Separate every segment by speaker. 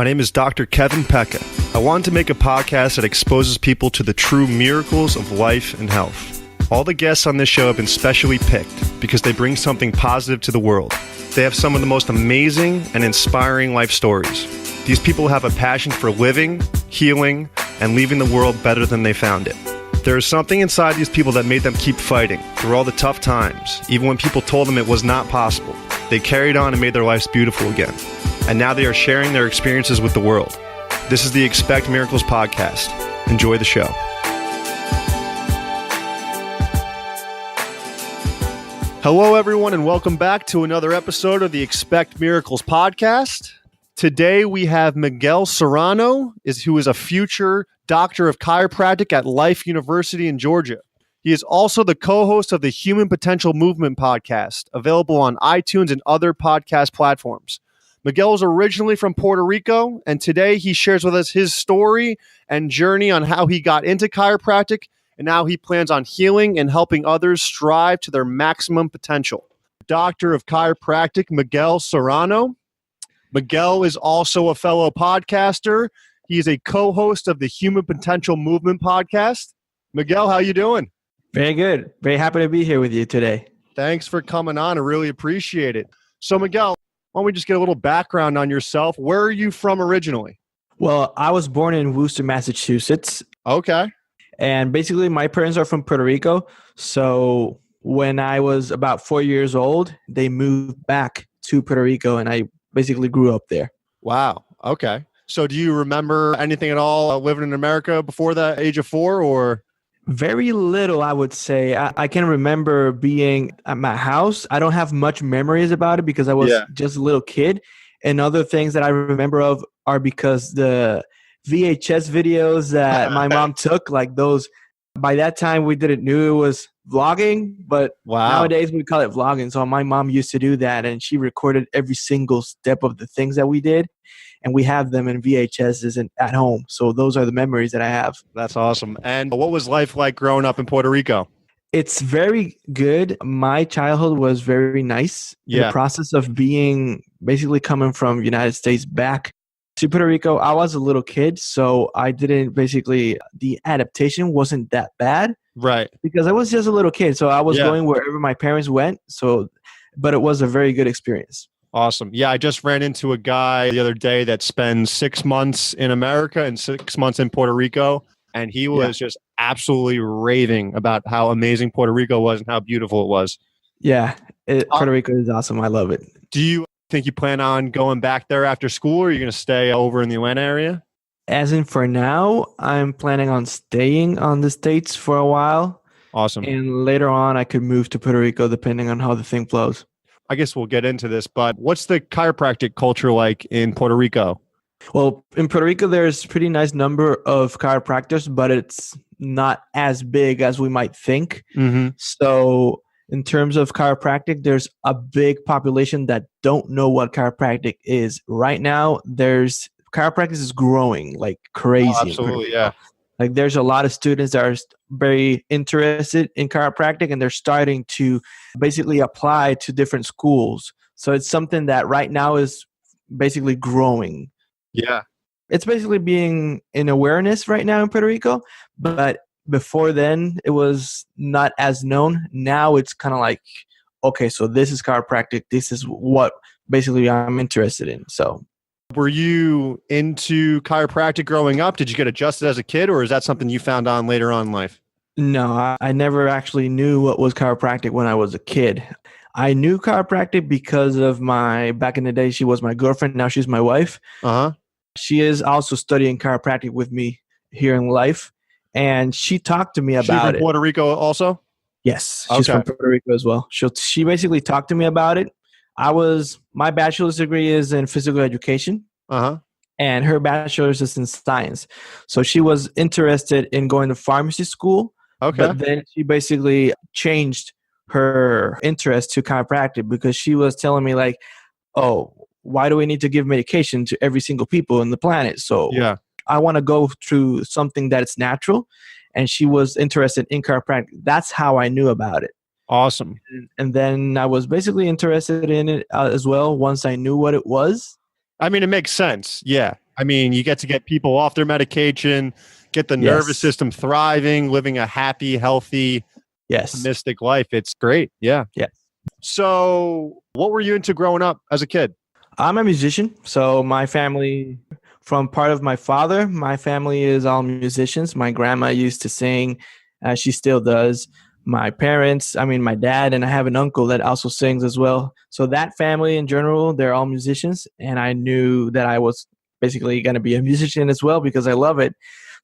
Speaker 1: My name is Dr. Kevin Pecca. I wanted to make a podcast that exposes people to the true miracles of life and health. All the guests on this show have been specially picked because they bring something positive to the world. They have some of the most amazing and inspiring life stories. These people have a passion for living, healing, and leaving the world better than they found it. There is something inside these people that made them keep fighting through all the tough times, even when people told them it was not possible. They carried on and made their lives beautiful again. And now they are sharing their experiences with the world. This is the Expect Miracles podcast. Enjoy the show. Hello, everyone, and welcome back to another episode of the Expect Miracles podcast. Today, we have Miguel Serrano, who is a future doctor of chiropractic at Life University in Georgia. He is also the co-host of the Human Potential Movement podcast, available on iTunes and other podcast platforms. Miguel is originally from Puerto Rico, and today he shares with us his story and journey on how he got into chiropractic and how he plans on healing and helping others strive to their maximum potential. Doctor of Chiropractic, Miguel Serrano. Miguel is also a fellow podcaster. He is a co-host of the Human Potential Movement podcast. Miguel, how you doing?
Speaker 2: Very good. Very happy to be here with you today.
Speaker 1: Thanks for coming on. I really appreciate it. So, Miguel, why don't we just get a little background on yourself? Where are you from originally?
Speaker 2: Well, I was born in Worcester, Massachusetts.
Speaker 1: Okay.
Speaker 2: And basically, my parents are from Puerto Rico. So when I was about 4 years old, they moved back to Puerto Rico, and I basically grew up there.
Speaker 1: Wow. Okay. So do you remember anything at all living in America before the age of 4 or?
Speaker 2: Very little, I would say. I can remember being at my house. I don't have much memories about it because I was just a little kid. And other things that I remember of are because the VHS videos that my mom took, like those, by that time we didn't knew it was vlogging, but nowadays we call it vlogging. So my mom used to do that, and she recorded every single step of the things that we did. And we have them in VHSs at home. So those are the memories that I have.
Speaker 1: That's awesome. And what was life like growing up in Puerto Rico?
Speaker 2: It's very good. My childhood was very nice. In the process of being basically coming from United States back to Puerto Rico, I was a little kid. So I didn't the adaptation wasn't that bad.
Speaker 1: Right.
Speaker 2: Because I was just a little kid. So I was going wherever my parents went. But it was a very good experience.
Speaker 1: Awesome. Yeah, I just ran into a guy the other day that spends 6 months in America and 6 months in Puerto Rico. And he was just absolutely raving about how amazing Puerto Rico was and how beautiful it was.
Speaker 2: Yeah, Puerto Rico is awesome. I love it.
Speaker 1: Do you think you plan on going back there after school, or are you going to stay over in the Atlanta area?
Speaker 2: As in for now, I'm planning on staying on the States for a while.
Speaker 1: Awesome.
Speaker 2: And later on, I could move to Puerto Rico depending on how the thing flows.
Speaker 1: I guess we'll get into this, but what's the chiropractic culture like in Puerto Rico?
Speaker 2: Well, in Puerto Rico, there's a pretty nice number of chiropractors, but it's not as big as we might think.
Speaker 1: Mm-hmm.
Speaker 2: So in terms of chiropractic, there's a big population that don't know what chiropractic is. Right now, chiropractic is growing like crazy.
Speaker 1: Oh, absolutely, yeah.
Speaker 2: Like there's a lot of students that are very interested in chiropractic, and they're starting to basically apply to different schools. So it's something that right now is basically growing.
Speaker 1: Yeah.
Speaker 2: It's basically being in awareness right now in Puerto Rico, but before then it was not as known. Now it's kind of like, okay, so this is chiropractic. This is what basically I'm interested in. So.
Speaker 1: Were you into chiropractic growing up? Did you get adjusted as a kid, or is that something you found on later on in life?
Speaker 2: No, I never actually knew what was chiropractic when I was a kid. I knew chiropractic because of back in the day, she was my girlfriend. Now she's my wife.
Speaker 1: Uh-huh.
Speaker 2: She is also studying chiropractic with me here in life. And she talked to me about it.
Speaker 1: She's from Puerto Rico also?
Speaker 2: Yes, she's from Puerto Rico as well. She basically talked to me about it. My bachelor's degree is in physical education, and her bachelor's is in science. So she was interested in going to pharmacy school, but then she basically changed her interest to chiropractic because she was telling me like, oh, why do we need to give medication to every single people on the planet? So I want to go through something that's natural, and she was interested in chiropractic. That's how I knew about it.
Speaker 1: Awesome.
Speaker 2: And then I was basically interested in it as well once I knew what it was.
Speaker 1: I mean, it makes sense. Yeah. I mean, you get to get people off their medication, get the nervous system thriving, living a happy, healthy, optimistic life. It's great. Yeah.
Speaker 2: Yes.
Speaker 1: So what were you into growing up as a kid?
Speaker 2: I'm a musician. So my family, from part of my father, my family is all musicians. My grandma used to sing. She still does. My parents, my dad, and I have an uncle that also sings as well. So that family in general, they're all musicians. And I knew that I was basically going to be a musician as well because I love it.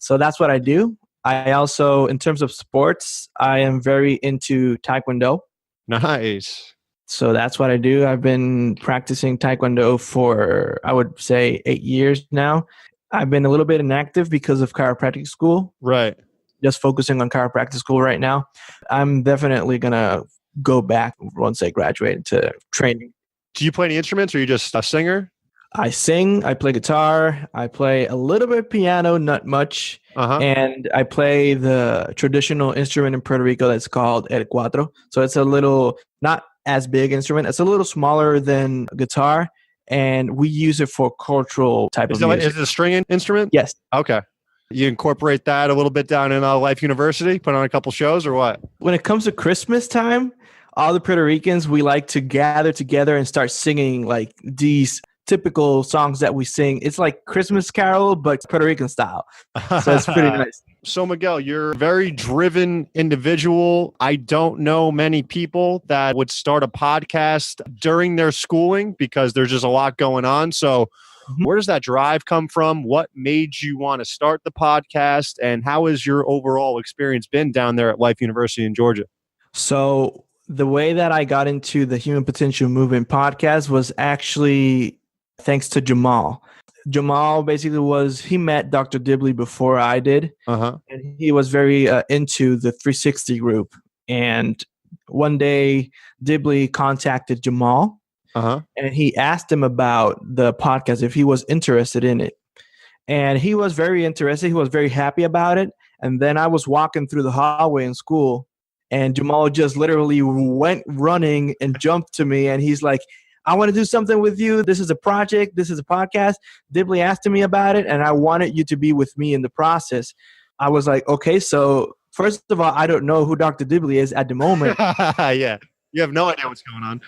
Speaker 2: So that's what I do. I also, in terms of sports, I am very into Taekwondo.
Speaker 1: Nice.
Speaker 2: So that's what I do. I've been practicing Taekwondo for, I would say, 8 years now. I've been a little bit inactive because of chiropractic school.
Speaker 1: Right.
Speaker 2: Just focusing on chiropractic school right now. I'm definitely going to go back once I graduate to training.
Speaker 1: Do you play any instruments or are you just a singer?
Speaker 2: I sing, I play guitar, I play a little bit of piano, not much. And I play the traditional instrument in Puerto Rico that's called el cuatro. So it's a little, not as big instrument. It's a little smaller than guitar, and we use it for cultural type of music.
Speaker 1: Is it a string instrument?
Speaker 2: Yes.
Speaker 1: Okay. You incorporate that a little bit down in Life University, put on a couple shows or what?
Speaker 2: When it comes to Christmas time, all the Puerto Ricans, we like to gather together and start singing like these typical songs that we sing. It's like Christmas Carol, but Puerto Rican style. So it's pretty nice.
Speaker 1: So Miguel, you're a very driven individual. I don't know many people that would start a podcast during their schooling because there's just a lot going on. So where does that drive come from? What made you want to start the podcast? And how has your overall experience been down there at Life University in Georgia?
Speaker 2: So the way that I got into the Human Potential Movement podcast was actually thanks to Jamal. Jamal basically he met Dr. Dibley before I did. And he was very into the 360 group. And one day Dibley contacted Jamal and he asked him about the podcast, if he was interested in it. And he was very interested. He was very happy about it. And then I was walking through the hallway in school and Jamal just literally went running and jumped to me. And he's like, I want to do something with you. This is a project. This is a podcast. Dibley asked me about it, and I wanted you to be with me in the process. I was like, okay, so first of all, I don't know who Dr. Dibley is at the moment.
Speaker 1: Yeah. You have no idea what's going on.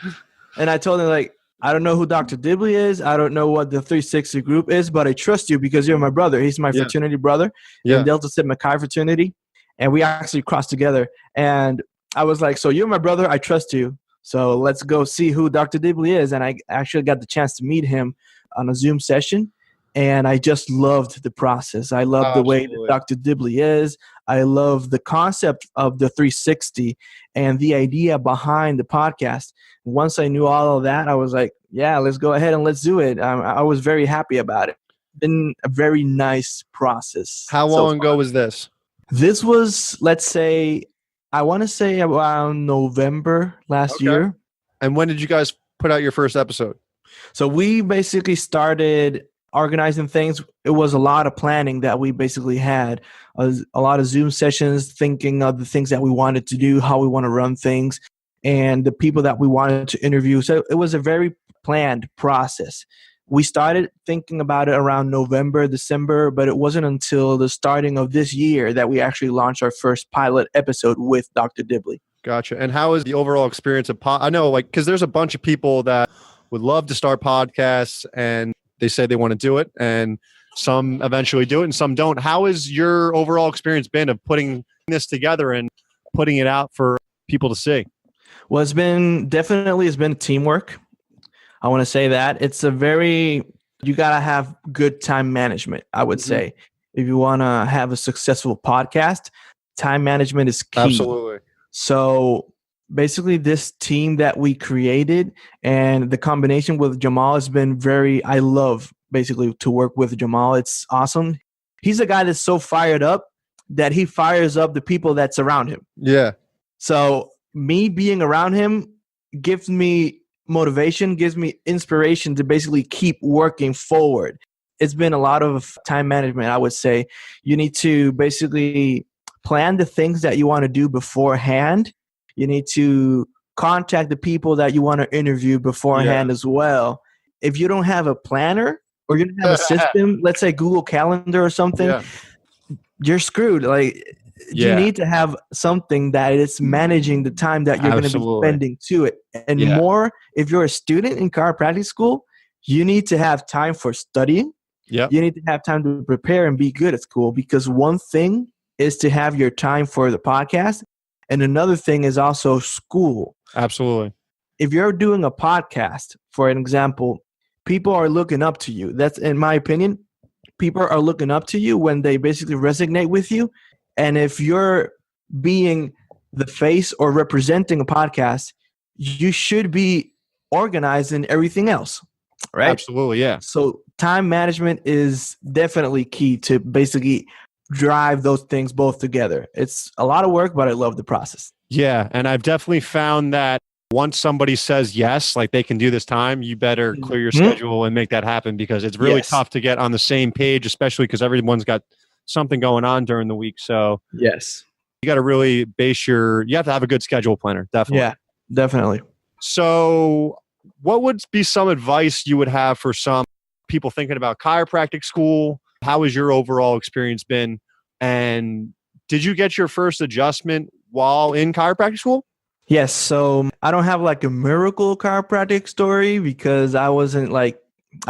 Speaker 2: And I told him, like, I don't know who Dr. Dibley is. I don't know what the 360 group is, but I trust you because you're my brother. He's my fraternity brother in Delta Sigma Chi fraternity. And we actually crossed together. And I was like, so you're my brother. I trust you. So let's go see who Dr. Dibley is. And I actually got the chance to meet him on a Zoom session. And I just loved the process. I love the way that Dr. Dibley is. I love the concept of the 360 and the idea behind the podcast. Once I knew all of that, I was like, yeah, let's go ahead and let's do it. I was very happy about it. Been a very nice process.
Speaker 1: How long ago was this?
Speaker 2: This was, I want to say around November last year.
Speaker 1: And when did you guys put out your first episode?
Speaker 2: So we basically started organizing things. It was a lot of planning that we basically had, a lot of Zoom sessions, thinking of the things that we wanted to do, how we want to run things, and the people that we wanted to interview. So it was a very planned process. We started thinking about it around November, December, but it wasn't until the starting of this year that we actually launched our first pilot episode with Dr. Dibley.
Speaker 1: Gotcha. And how is the overall experience of I know, because there's a bunch of people that would love to start podcasts and they say they want to do it, and some eventually do it and some don't. How has your overall experience been of putting this together and putting it out for people to see?
Speaker 2: Well, it's been teamwork. I want to say that you got to have good time management, I would say. If you want to have a successful podcast, time management is key.
Speaker 1: Absolutely.
Speaker 2: So basically this team that we created and the combination with Jamal has been I love basically to work with Jamal. It's awesome. He's a guy that's so fired up that he fires up the people that's around him.
Speaker 1: Yeah.
Speaker 2: So me being around him gives me motivation, gives me inspiration to basically keep working forward. It's been a lot of time management, I would say. You need to basically plan the things that you want to do beforehand. You need to contact the people that you want to interview beforehand as well. If you don't have a planner, or you don't have a system, let's say Google Calendar or something, you're screwed. Like, you need to have something that is managing the time that you're going to be spending to it. And more, if you're a student in chiropractic school, you need to have time for studying.
Speaker 1: Yep.
Speaker 2: You need to have time to prepare and be good at school, because one thing is to have your time for the podcast, and another thing is also school.
Speaker 1: Absolutely.
Speaker 2: If you're doing a podcast, for an example, people are looking up to you. That's, in my opinion, people are looking up to you when they basically resonate with you. And if you're being the face or representing a podcast, you should be organizing everything else, right?
Speaker 1: Absolutely, yeah.
Speaker 2: So time management is definitely key to basically drive those things both together. It's a lot of work, but I love the process.
Speaker 1: Yeah, and I've definitely found that once somebody says yes, like they can do this time, you better clear your schedule and make that happen, because it's really tough to get on the same page, especially because everyone's got something going on during the week. So
Speaker 2: you
Speaker 1: got to really you have to have a good schedule planner. Definitely.
Speaker 2: Yeah, definitely.
Speaker 1: So what would be some advice you would have for some people thinking about chiropractic school? How has your overall experience been? And did you get your first adjustment while in chiropractic school?
Speaker 2: Yes. So I don't have like a miracle chiropractic story, because I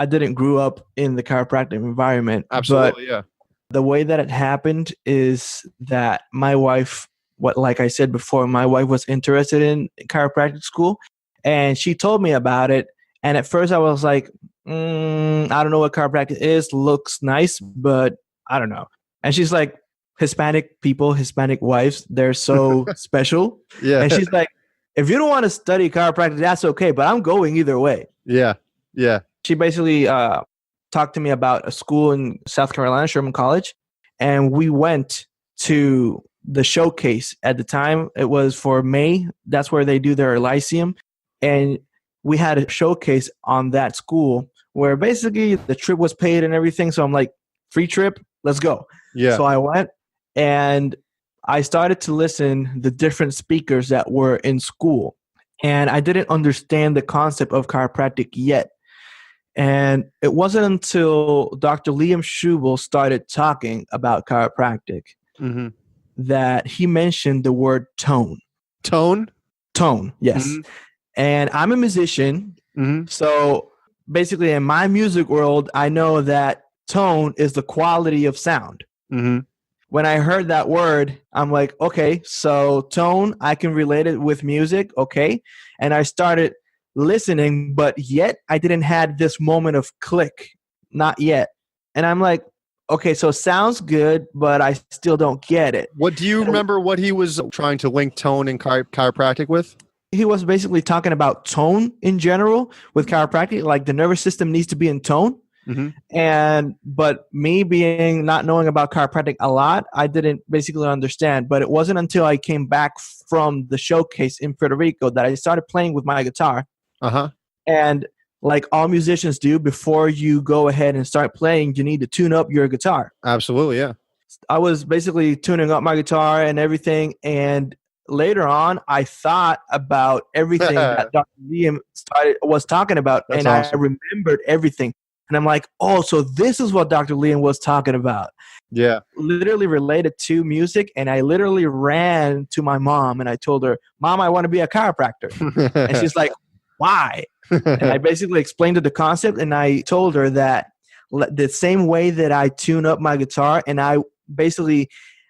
Speaker 2: didn't grow up in the chiropractic environment.
Speaker 1: Absolutely. Yeah.
Speaker 2: The way that it happened is that my wife, like I said before, my wife was interested in chiropractic school, and she told me about it. And at first I was like, I don't know what chiropractic is. Looks nice, but I don't know. And she's like, Hispanic wives, they're so special.
Speaker 1: Yeah.
Speaker 2: And she's like, if you don't want to study chiropractic, that's okay, but I'm going either way.
Speaker 1: Yeah. Yeah.
Speaker 2: She basically talked to me about a school in South Carolina, Sherman College. And we went to the showcase. At the time, it was for May. That's where they do their Lyceum. And we had a showcase on that school where basically the trip was paid and everything. So I'm like, free trip, let's go.
Speaker 1: Yeah.
Speaker 2: So I went and I started to listen the different speakers that were in school. And I didn't understand the concept of chiropractic yet. And it wasn't until Dr. Liam Schubel started talking about chiropractic that he mentioned the word tone.
Speaker 1: Tone?
Speaker 2: Tone, yes. Mm-hmm. And I'm a musician. So basically in my music world, I know that tone is the quality of sound. When I heard that word, I'm like, okay, so tone, I can relate it with music. Okay. And I started listening, but yet I didn't have this moment of click, not yet. And I'm like, okay, so sounds good, but I still don't get it.
Speaker 1: What do you remember what he was trying to link tone and chiropractic with?
Speaker 2: He was basically talking about tone in general with chiropractic, like the nervous system needs to be in tone. But me not knowing about chiropractic a lot, I didn't basically understand. But it wasn't until I came back from the showcase in Puerto Rico that I started playing with my guitar. And like all musicians do, before you go ahead and start playing, you need to tune up your guitar.
Speaker 1: Absolutely, yeah.
Speaker 2: I was basically tuning up my guitar and everything. And later on, I thought about everything that Dr. Liam was talking about. That's awesome. I remembered everything. And I'm like, oh, so this is what Dr. Liam was talking about.
Speaker 1: Yeah.
Speaker 2: Literally related to music. And I literally ran to my mom and I told her, Mom, I want to be a chiropractor. And she's like, why? And I basically explained her the concept. And I told her that the same way that I tune up my guitar, and I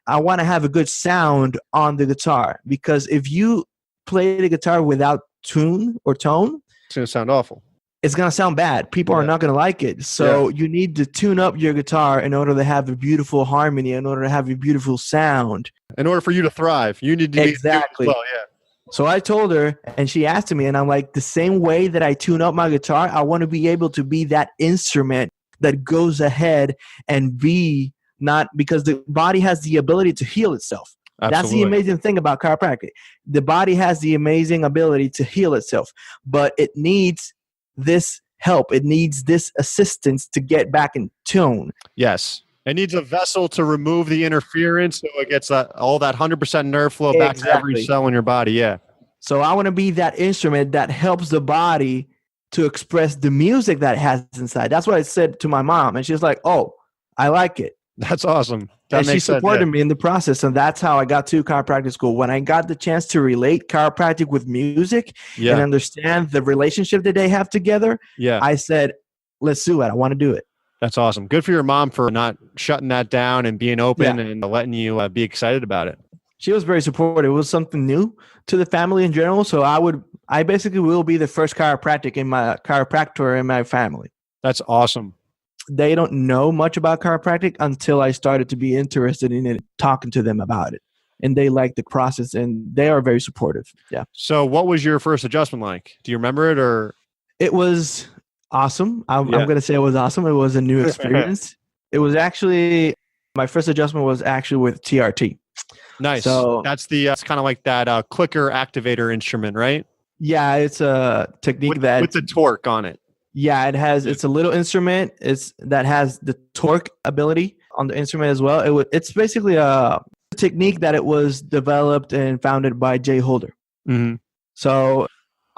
Speaker 2: want to have a good sound on the guitar. Because if you play the guitar without tune or tone,
Speaker 1: it's going to sound awful.
Speaker 2: It's going to sound bad. People are not going to like it. So you need to tune up your guitar in order to have a beautiful harmony, in order to have a beautiful sound.
Speaker 1: In order for you to thrive, you need to
Speaker 2: exactly.
Speaker 1: Well, yeah.
Speaker 2: So I told her, and she asked me, and I'm like, the same way that I tune up my guitar, I want to be able to be that instrument that goes ahead and be not, because the body has the ability to heal itself. Absolutely. That's the amazing thing about chiropractic. The body has the amazing ability to heal itself, but it needs this help. It needs this assistance to get back in tune.
Speaker 1: Yes. It needs a vessel to remove the interference so it gets all that 100% nerve flow back to every cell in your body. Yeah.
Speaker 2: So I want to be that instrument that helps the body to express the music that it has inside. That's what I said to my mom. And she was like, oh, I like it.
Speaker 1: That's awesome. That
Speaker 2: and she supported me in the process. And that's how I got to chiropractic school. When I got the chance to relate chiropractic with music and understand the relationship that they have together, I said, let's do it. I want to do it.
Speaker 1: That's awesome. Good for your mom for not shutting that down and being open and letting you be excited about it.
Speaker 2: She was very supportive. It was something new to the family in general. So I basically will be the first chiropractor in my family.
Speaker 1: That's awesome.
Speaker 2: They don't know much about chiropractic until I started to be interested in it, talking to them about it. And they like the process and they are very supportive. Yeah.
Speaker 1: So what was your first adjustment like? Do you remember it or?
Speaker 2: It was awesome. I'm going to say it was awesome. It was a new experience. It was actually, my first adjustment was actually with TRT.
Speaker 1: Nice. So that's it's kind of like that clicker activator instrument, right?
Speaker 2: Yeah, it's a technique
Speaker 1: with the torque on it.
Speaker 2: Yeah, it's a little instrument. That has the torque ability on the instrument as well. It's basically a technique that it was developed and founded by Jay Holder.
Speaker 1: Mm-hmm.
Speaker 2: So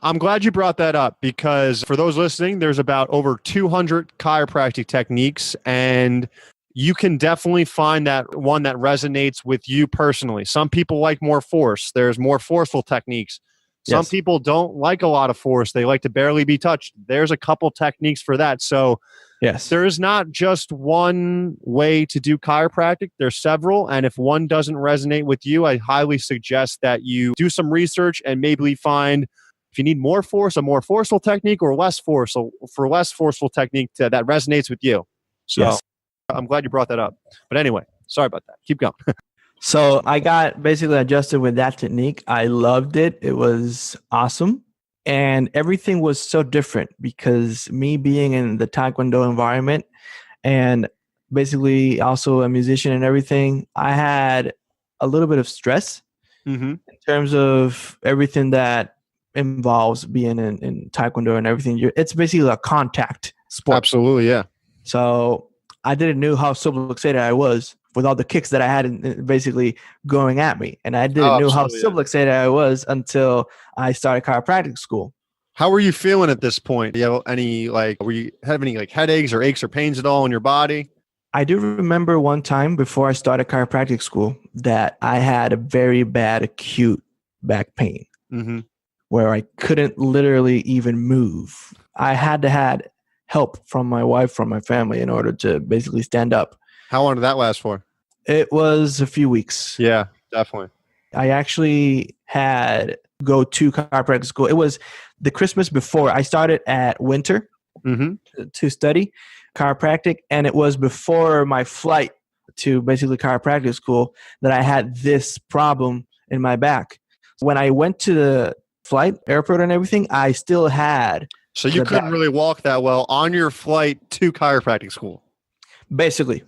Speaker 1: I'm glad you brought that up because for those listening, there's about over 200 chiropractic techniques, and you can definitely find that one that resonates with you personally. Some people like more force. There's more forceful techniques. Some people don't like a lot of force. They like to barely be touched. There's a couple techniques for that. So there is not just one way to do chiropractic. There's several. And if one doesn't resonate with you, I highly suggest that you do some research and maybe find, if you need more force, a more forceful technique, or less force, for less forceful technique that resonates with you. So I'm glad you brought that up. But anyway, sorry about that. Keep going.
Speaker 2: So I got basically adjusted with that technique. I loved it. It was awesome. And everything was so different because me being in the Taekwondo environment and basically also a musician and everything, I had a little bit of stress in terms of everything that involves being in Taekwondo and everything. It's basically a contact sport.
Speaker 1: Absolutely, yeah.
Speaker 2: So I didn't know how subluxated I was with all the kicks that I had in basically going at me. And I didn't know how subluxated I was until I started chiropractic school.
Speaker 1: How were you feeling at this point? Do you have any, were you having any headaches or aches or pains at all in your body?
Speaker 2: I do remember one time before I started chiropractic school that I had a very bad acute back pain where I couldn't literally even move. I had to have help from my wife, from my family in order to basically stand up.
Speaker 1: How long did that last for?
Speaker 2: It was a few weeks.
Speaker 1: Yeah, definitely.
Speaker 2: I actually had go to chiropractic school. It was the Christmas before. I started at winter to study chiropractic, and it was before my flight to basically chiropractic school that I had this problem in my back. When I went to the flight, airport and everything, I still had.
Speaker 1: So you couldn't really walk that well on your flight to chiropractic school?
Speaker 2: Basically.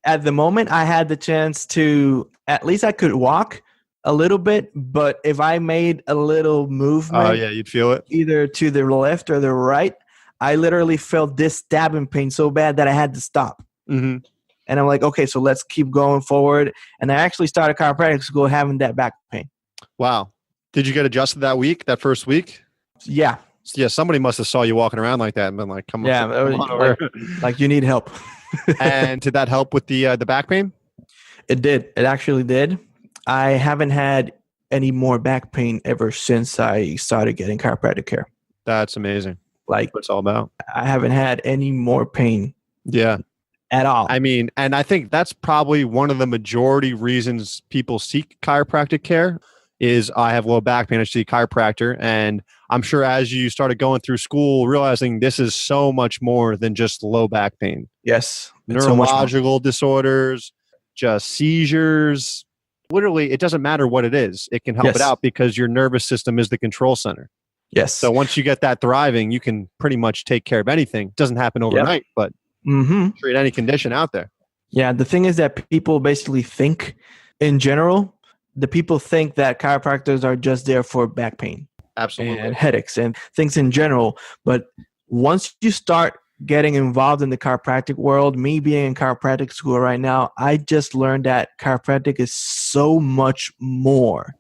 Speaker 2: At the moment, I had the chance to, at least I could walk a little bit, but if I made a little movement,
Speaker 1: you'd feel it
Speaker 2: either to the left or the right, I literally felt this stabbing pain so bad that I had to stop. And I'm like, okay, so let's keep going forward. And I actually started chiropractic school having that back pain.
Speaker 1: Wow. Did you get adjusted that first week?
Speaker 2: Yeah.
Speaker 1: Yeah, somebody must have saw you walking around like that and been like, come on over.
Speaker 2: Like you need help.
Speaker 1: And did that help with the back pain?
Speaker 2: It did. It actually did. I haven't had any more back pain ever since I started getting chiropractic care.
Speaker 1: That's amazing.
Speaker 2: Like
Speaker 1: what it's all about.
Speaker 2: I haven't had any more pain.
Speaker 1: Yeah.
Speaker 2: At all.
Speaker 1: I mean, and I think that's probably one of the majority reasons people seek chiropractic care is I have low back pain. I see a chiropractor. And I'm sure as you started going through school, realizing this is so much more than just low back pain.
Speaker 2: Yes.
Speaker 1: Neurological disorders, just seizures. Literally, it doesn't matter what it is. It can help it out because your nervous system is the control center.
Speaker 2: Yes.
Speaker 1: So once you get that thriving, you can pretty much take care of anything. It doesn't happen overnight, but treat any condition out there.
Speaker 2: Yeah. The thing is that people basically think in general, the people think that chiropractors are just there for back pain.
Speaker 1: Absolutely.
Speaker 2: And headaches and things in general. But once you start getting involved in the chiropractic world, me being in chiropractic school right now, I just learned that chiropractic is so much more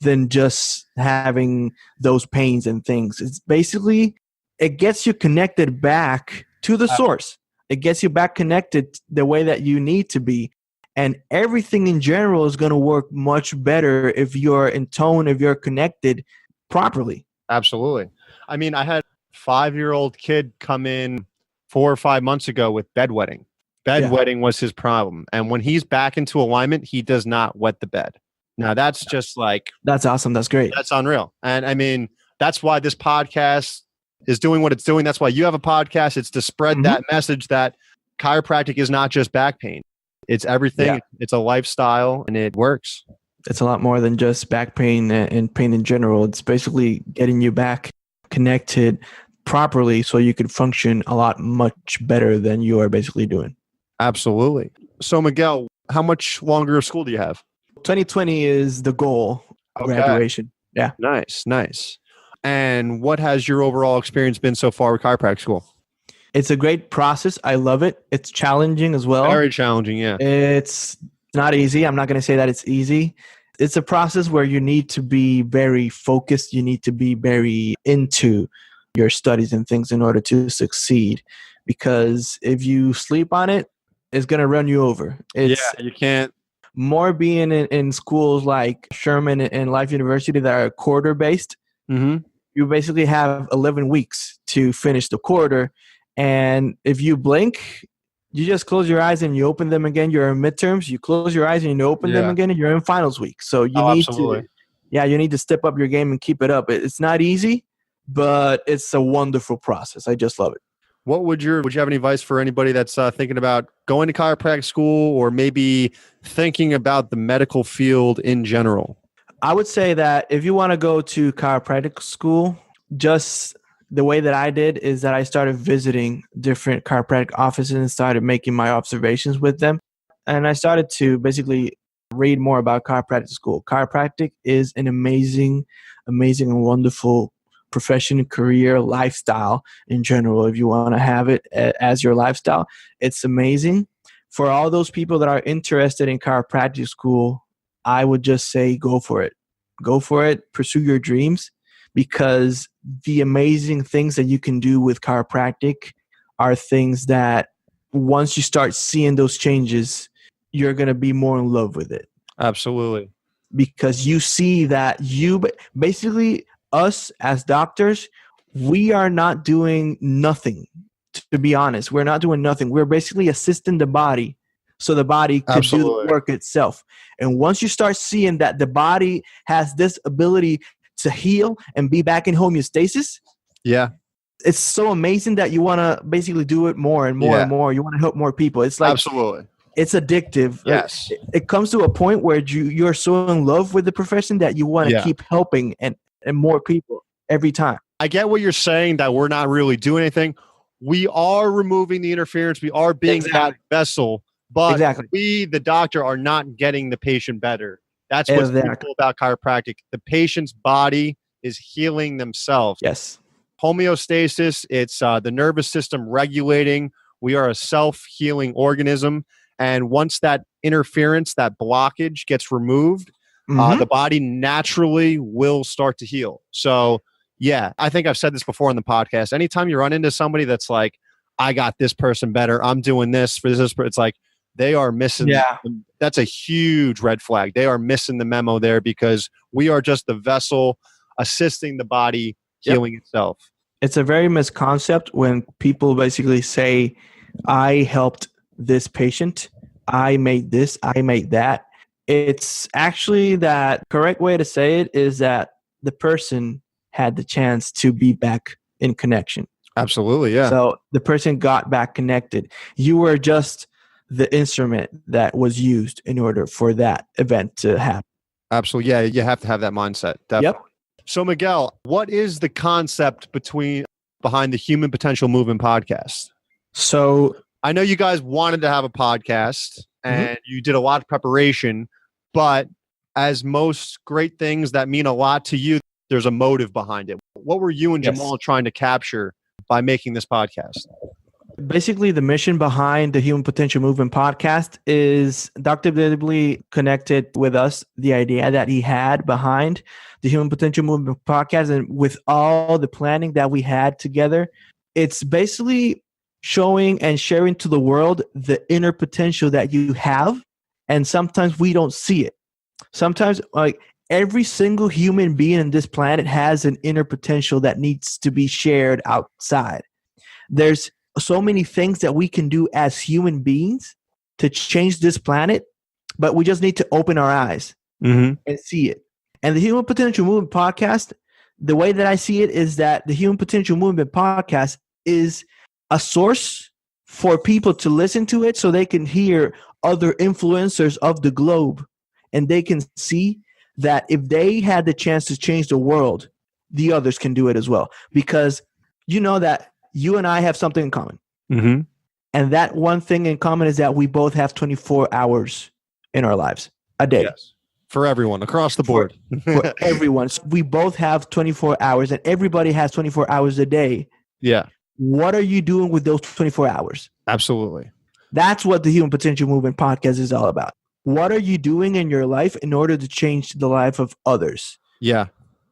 Speaker 2: than just having those pains and things. It's basically, it gets you connected back to the source. It gets you back connected the way that you need to be. And everything in general is going to work much better if you're in tone, if you're connected properly.
Speaker 1: Absolutely. I mean, I had a 5-year-old kid come in 4 or 5 months ago with bedwetting. Bedwetting was his problem. And when he's back into alignment, he does not wet the bed. Now, that's just like...
Speaker 2: That's awesome. That's great.
Speaker 1: That's unreal. And I mean, that's why this podcast is doing what it's doing. That's why you have a podcast. It's to spread that message that chiropractic is not just back pain. It's everything. Yeah. It's a lifestyle, and it works.
Speaker 2: It's a lot more than just back pain and pain in general. It's basically getting you back connected properly so you could function a lot much better than you are basically doing.
Speaker 1: Absolutely. So Miguel, how much longer of school do you have?
Speaker 2: 2020 is the goal. Graduation. Yeah.
Speaker 1: Nice. And what has your overall experience been so far with chiropractic school?
Speaker 2: It's a great process. I love it. It's challenging as well.
Speaker 1: Very challenging, yeah.
Speaker 2: It's not easy. I'm not going to say that it's easy. It's a process where you need to be very focused. You need to be very into your studies and things in order to succeed. Because if you sleep on it, it's going to run you over.
Speaker 1: You can't.
Speaker 2: More being in schools like Sherman and Life University that are quarter-based, you basically have 11 weeks to finish the quarter. And if you blink, you just close your eyes and you open them again. You're in midterms. You close your eyes and you open them again, and you're in finals week. So you need you need to step up your game and keep it up. It's not easy, but it's a wonderful process. I just love it.
Speaker 1: What would you have any advice for anybody that's thinking about going to chiropractic school, or maybe thinking about the medical field in general?
Speaker 2: I would say that if you want to go to chiropractic school, just the way that I did is that I started visiting different chiropractic offices and started making my observations with them. And I started to basically read more about chiropractic school. Chiropractic is an amazing and wonderful profession, career, lifestyle in general. If you want to have it as your lifestyle, it's amazing. For all those people that are interested in chiropractic school, I would just say go for it. Go for it. Pursue your dreams, because the amazing things that you can do with chiropractic are things that once you start seeing those changes, you're going to be more in love with it.
Speaker 1: Absolutely.
Speaker 2: Because you see that basically us as doctors, we are not doing nothing, to be honest. We're not doing nothing. We're basically assisting the body so the body could do the work itself. And once you start seeing that the body has this ability to heal and be back in homeostasis, it's so amazing that you want to basically do it more and more and more. You want to help more people. It's like it's addictive.
Speaker 1: Yes.
Speaker 2: It comes to a point where you're so in love with the profession that you want to keep helping and more people every time.
Speaker 1: I get what you're saying, that we're not really doing anything. We are removing the interference. We are being that vessel, but we, the doctor, are not getting the patient better. That's what's cool about chiropractic. The patient's body is healing themselves.
Speaker 2: Yes.
Speaker 1: Homeostasis, it's the nervous system regulating. We are a self-healing organism. And once that interference, that blockage gets removed, the body naturally will start to heal. So, I think I've said this before on the podcast. Anytime you run into somebody that's like, I got this person better, I'm doing this for this, it's like, they are missing. That's a huge red flag. They are missing the memo there, because we are just the vessel assisting the body healing itself.
Speaker 2: It's a very misconcept when people basically say, I helped this patient, I made this, I made that. It's actually that correct way to say it is that the person had the chance to be back in connection.
Speaker 1: Absolutely, yeah.
Speaker 2: So the person got back connected. You were just the instrument that was used in order for that event to happen.
Speaker 1: Absolutely. Yeah, you have to have that mindset. Definitely. So Miguel, what is the concept behind the Human Potential Movement podcast?
Speaker 2: So
Speaker 1: I know you guys wanted to have a podcast and you did a lot of preparation, but as most great things that mean a lot to you, there's a motive behind it. What were you and Jamal trying to capture by making this podcast?
Speaker 2: Basically, the mission behind the Human Potential Movement podcast is Dr. Dibley connected with us the idea that he had behind the Human Potential Movement podcast, and with all the planning that we had together, it's basically showing and sharing to the world the inner potential that you have, and sometimes we don't see it. Sometimes, like, every single human being in this planet has an inner potential that needs to be shared outside. There's so many things that we can do as human beings to change this planet, but we just need to open our eyes and see it. And the Human Potential Movement podcast, the way that I see it is that the Human Potential Movement podcast is a source for people to listen to it so they can hear other influencers of the globe, and they can see that if they had the chance to change the world, the others can do it as well. Because you know that you and I have something in common. And that one thing in common is that we both have 24 hours in our lives a day.
Speaker 1: Yes. For everyone, across the board.
Speaker 2: For everyone. So we both have 24 hours, and everybody has 24 hours a day.
Speaker 1: Yeah.
Speaker 2: What are you doing with those 24 hours?
Speaker 1: Absolutely.
Speaker 2: That's what the Human Potential Movement podcast is all about. What are you doing in your life in order to change the life of others?
Speaker 1: Yeah.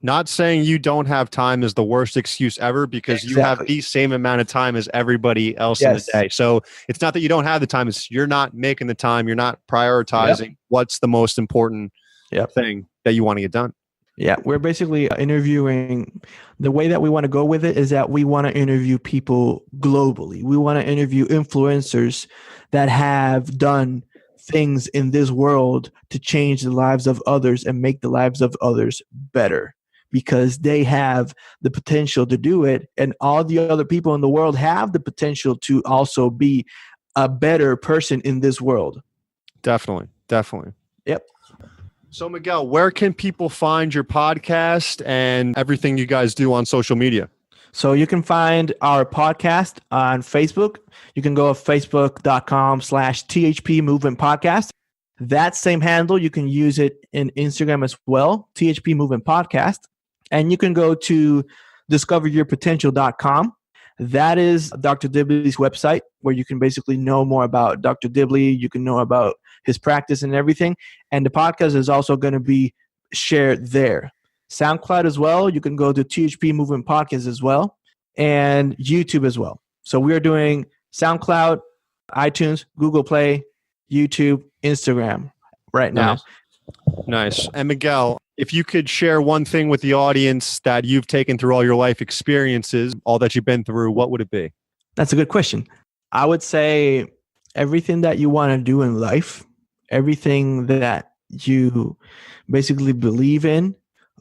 Speaker 1: Not saying you don't have time is the worst excuse ever, because you have the same amount of time as everybody else in the day. So it's not that you don't have the time. It's you're not making the time. You're not prioritizing what's the most important thing that you want to get done.
Speaker 2: Yeah, we're basically interviewing. The way that we want to go with it is that we want to interview people globally. We want to interview influencers that have done things in this world to change the lives of others and make the lives of others better, because they have the potential to do it, and all the other people in the world have the potential to also be a better person in this world.
Speaker 1: Definitely.
Speaker 2: Yep.
Speaker 1: So Miguel, where can people find your podcast and everything you guys do on social media?
Speaker 2: So you can find our podcast on Facebook. You can go to facebook.com/THP Movement Podcast. That same handle, you can use it in Instagram as well, THP Movement Podcast. And you can go to discoveryourpotential.com. That is Dr. Dibley's website, where you can basically know more about Dr. Dibley. You can know about his practice and everything. And the podcast is also going to be shared there. SoundCloud as well. You can go to THP Movement Podcast as well, and YouTube as well. So we are doing SoundCloud, iTunes, Google Play, YouTube, Instagram right now.
Speaker 1: Nice. And Miguel, if you could share one thing with the audience that you've taken through all your life experiences, all that you've been through, what would it be?
Speaker 2: That's a good question. I would say everything that you want to do in life, everything that you basically believe in,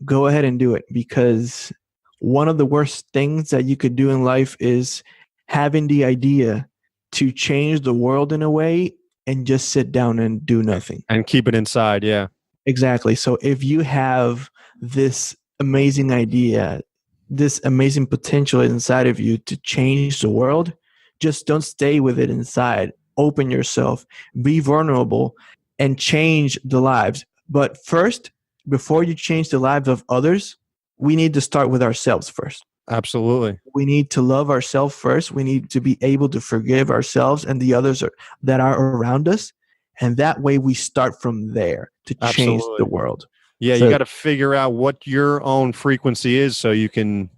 Speaker 2: go ahead and do it, because one of the worst things that you could do in life is having the idea to change the world in a way and just sit down and do nothing.
Speaker 1: And keep it inside, yeah.
Speaker 2: Exactly. So if you have this amazing idea, this amazing potential inside of you to change the world, just don't stay with it inside. Open yourself, be vulnerable, and change the lives. But first, before you change the lives of others, we need to start with ourselves first.
Speaker 1: Absolutely.
Speaker 2: We need to love ourselves first. We need to be able to forgive ourselves and the others that are around us. And that way we start from there to change the world.
Speaker 1: Yeah, so you got to figure out what your own frequency is so you can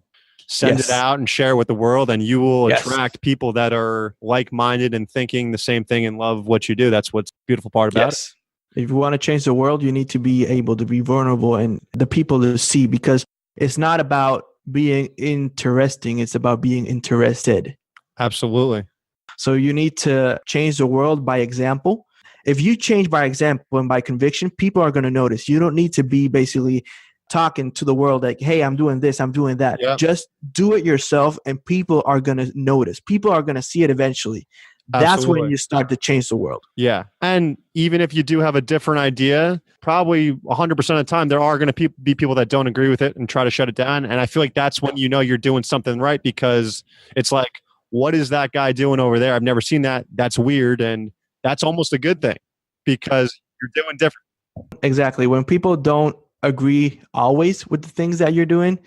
Speaker 1: send it out and share with the world, and you will attract people that are like-minded and thinking the same thing and love what you do. That's what's the beautiful part about it.
Speaker 2: If you want to change the world, you need to be able to be vulnerable and the people to see, because it's not about being interesting. It's about being interested.
Speaker 1: Absolutely.
Speaker 2: So you need to change the world by example. If you change by example and by conviction, people are going to notice. You don't need to be basically talking to the world like, hey, I'm doing this, I'm doing that. Yep. Just do it yourself and people are going to notice. People are going to see it eventually. That's when you start to change the world.
Speaker 1: Yeah. And even if you do have a different idea, probably 100% of the time, there are going to be people that don't agree with it and try to shut it down. And I feel like that's when you know you're doing something right, because it's like, what is that guy doing over there? I've never seen that. That's weird. And that's almost a good thing because you're doing different.
Speaker 2: Exactly. When people don't agree always with the things that you're doing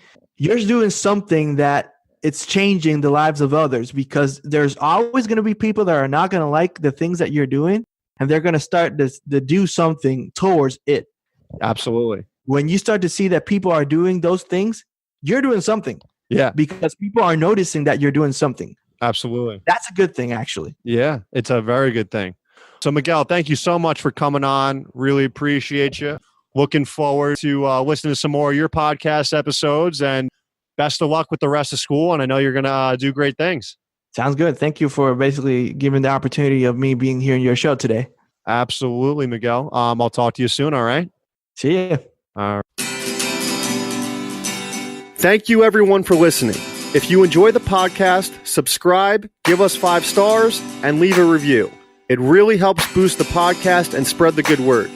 Speaker 2: something that it's changing the lives of others, because there's always going to be people that are not going to like the things that you're doing, and they're going to start to do something towards it.
Speaker 1: Absolutely.
Speaker 2: When you start to see that people are doing those things, you're doing something.
Speaker 1: Yeah.
Speaker 2: Because people are noticing that you're doing something.
Speaker 1: Absolutely.
Speaker 2: That's a good thing, actually.
Speaker 1: Yeah, it's a very good thing. So, Miguel, thank you so much for coming on. Really appreciate you. Looking forward to listening to some more of your podcast episodes, and best of luck with the rest of school. And I know you're going to do great things.
Speaker 2: Sounds good. Thank you for basically giving the opportunity of me being here in your show today.
Speaker 1: Absolutely, Miguel. I'll talk to you soon. All right.
Speaker 2: See ya.
Speaker 1: All right. Thank you, everyone, for listening. If you enjoy the podcast, subscribe, give us 5 stars, and leave a review. It really helps boost the podcast and spread the good word.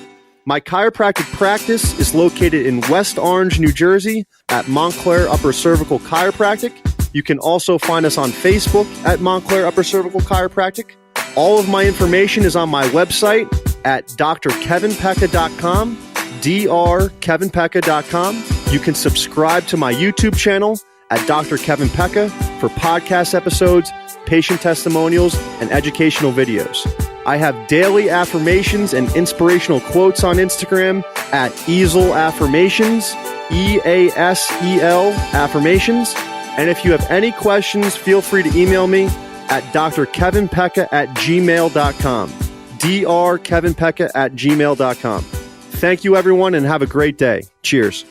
Speaker 1: My chiropractic practice is located in West Orange, New Jersey at Montclair Upper Cervical Chiropractic. You can also find us on Facebook at Montclair Upper Cervical Chiropractic. All of my information is on my website at drkevinpecca.com, drkevinpecca.com. You can subscribe to my YouTube channel at Dr. Kevin Pecca for podcast episodes, patient testimonials, and educational videos. I have daily affirmations and inspirational quotes on Instagram at Easel Affirmations, EASEL Affirmations. And if you have any questions, feel free to email me at drkevinpecca@gmail.com, drkevinpecca@gmail.com. Thank you, everyone, and have a great day. Cheers.